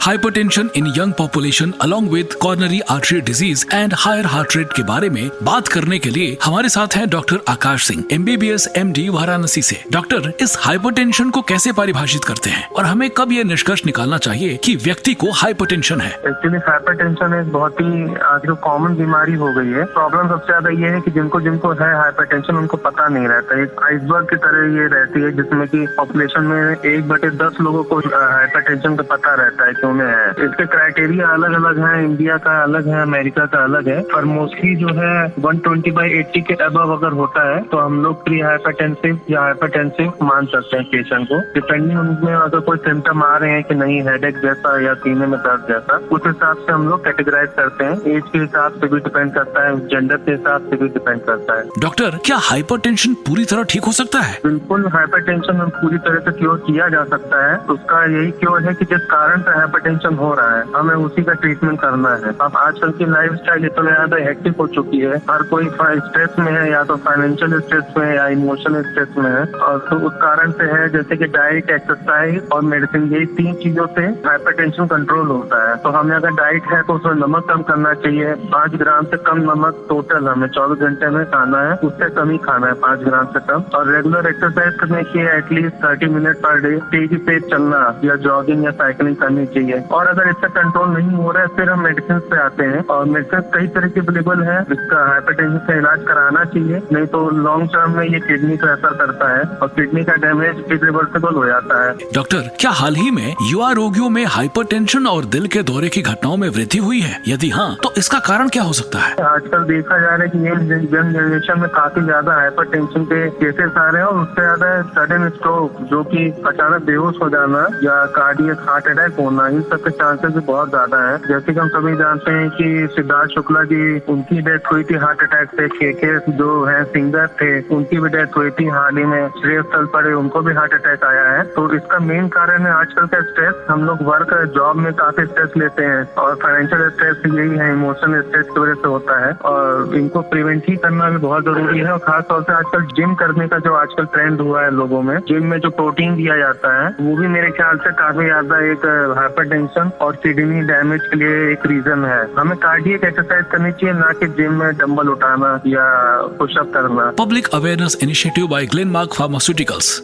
Hypertension in young population along with coronary artery disease and higher heart rate के बारे में बात करने के लिए हमारे साथ हैं doctor Akash Singh, MBBS MD Varanasi से। डॉक्टर, इस हाइपरटेंशन को कैसे परिभाषित करते हैं और हमें कब ये निष्कर्ष निकालना चाहिए कि व्यक्ति को हाइपरटेंशन है? एक्चुअली हाइपरटेंशन एक बहुत ही आज कॉमन बीमारी हो गई है। प्रॉब्लम सबसे ज्यादा ये है कि जिनको है हाइपरटेंशन उनको पता नहीं रहता। एक आइसबर्ग की तरह ये रहती है जिसमें कि पॉपुलेशन में 1/10 लोगों को हाइपरटेंशन का पता रहता है कि उन्हें है। इसके क्राइटेरिया अलग अलग हैं, इंडिया का अलग है, अमेरिका का अलग है, पर मोस्टली जो है 120/80 के अबव अगर होता है तो हम लोग प्री हाइपरटेंसिव या हाइपरटेंसिव मान सकते हैं पेशेंट को, डिपेंडिंग उनमें अगर कोई सिम्टम आ रहे हैं कि नहीं, हेडेक जैसा या सीने में दर्द जैसा, उस हिसाब से हम लोग कैटेगराइज करते हैं। एज के हिसाब से भी डिपेंड करता है, जेंडर के हिसाब से भी डिपेंड करता है। डॉक्टर, क्या हाइपरटेंशन पूरी तरह ठीक हो सकता है? बिल्कुल, हाइपरटेंशन हम पूरी तरह से क्योर किया जा सकता है। उसका यही क्योर है कि जिस कारण से हाइपरटेंशन हो रहा है हमें उसी का ट्रीटमेंट करना है। अब आजकल की लाइफस्टाइल इतना ज्यादा हेक्टिक हो चुकी है, हर कोई स्ट्रेस में है, या तो फाइनेंशियल स्ट्रेस में है या इमोशनल स्ट्रेस में है, और तो उस कारण से है जैसे कि डाइट, एक्सरसाइज और मेडिसिन, यही 3 चीजों से हाइपरटेंशन कंट्रोल होता है। तो हमें अगर डाइट है तो उसमें नमक कम करना चाहिए, 5 ग्राम से कम नमक टोटल हमें 24 घंटे में खाना है, उससे कम ही खाना है, 5 ग्राम से कम। और रेगुलर एक्सरसाइज करने की एटलीस्ट 30 मिनट पर डे, तेजी से चलना या जॉगिंग या साइकिलिंग करनी चाहिए। और अगर इससे कंट्रोल नहीं हो रहा है फिर हम मेडिसिन पे आते हैं, और मेडिसिन कई तरह की अवेलेबल है। इसका हाइपरटेंशन का इलाज कराना चाहिए, नहीं तो लॉन्ग टर्म में ये किडनी को असर करता है और किडनी का डैमेज इरिवर्सिबल हो जाता है। डॉक्टर, क्या हाल ही में युवा रोगियों में हाइपरटेंशन और दिल के दौरे की घटनाओं में वृद्धि हुई है? यदि हाँ, तो इसका कारण क्या हो सकता है? आजकल देखा जा रहा है कि यंग जनरेशन में काफी ज्यादा हाइपरटेंशन के केसेस आ रहे हैं, और उससे ज्यादा सडन स्ट्रोक, जो कि अचानक बेहोश हो जाना या कार्डियक हार्ट अटैक होना, इन सब के चांसेस भी बहुत ज्यादा है। जैसे कि हम सभी जानते हैं कि सिद्धार्थ शुक्ला जी, उनकी डेथ हुई थी हार्ट अटैक से। के जो है सिंगर थे, उनकी भी डेथ हुई थी हाल ही में। श्रेयस तलपड़े, उनको भी हार्ट अटैक आया है। तो इसका मेन कारण है आजकल का स्ट्रेस। हम लोग वर्क जॉब में काफी स्ट्रेस लेते हैं, और फाइनेंशियल स्ट्रेस यही है, इमोशनल स्ट्रेस की वजह से होता है, और इनको प्रिवेंट ही करना भी बहुत जरूरी है। और खासतौर से आजकल जिम करने का जो आजकल ट्रेंड हुआ है लोगों में, जिम में जो प्रोटीन दिया जाता है वो भी मेरे ख्याल से काफी ज्यादा एक हाइपरटेंशन और किडनी डैमेज के लिए एक रीजन है। हमें कार्डियक एक्सरसाइज करनी चाहिए, ना कि जिम में डंबल उठाना या पुशअप करना। Public awareness initiative by Glenmark pharmaceuticals.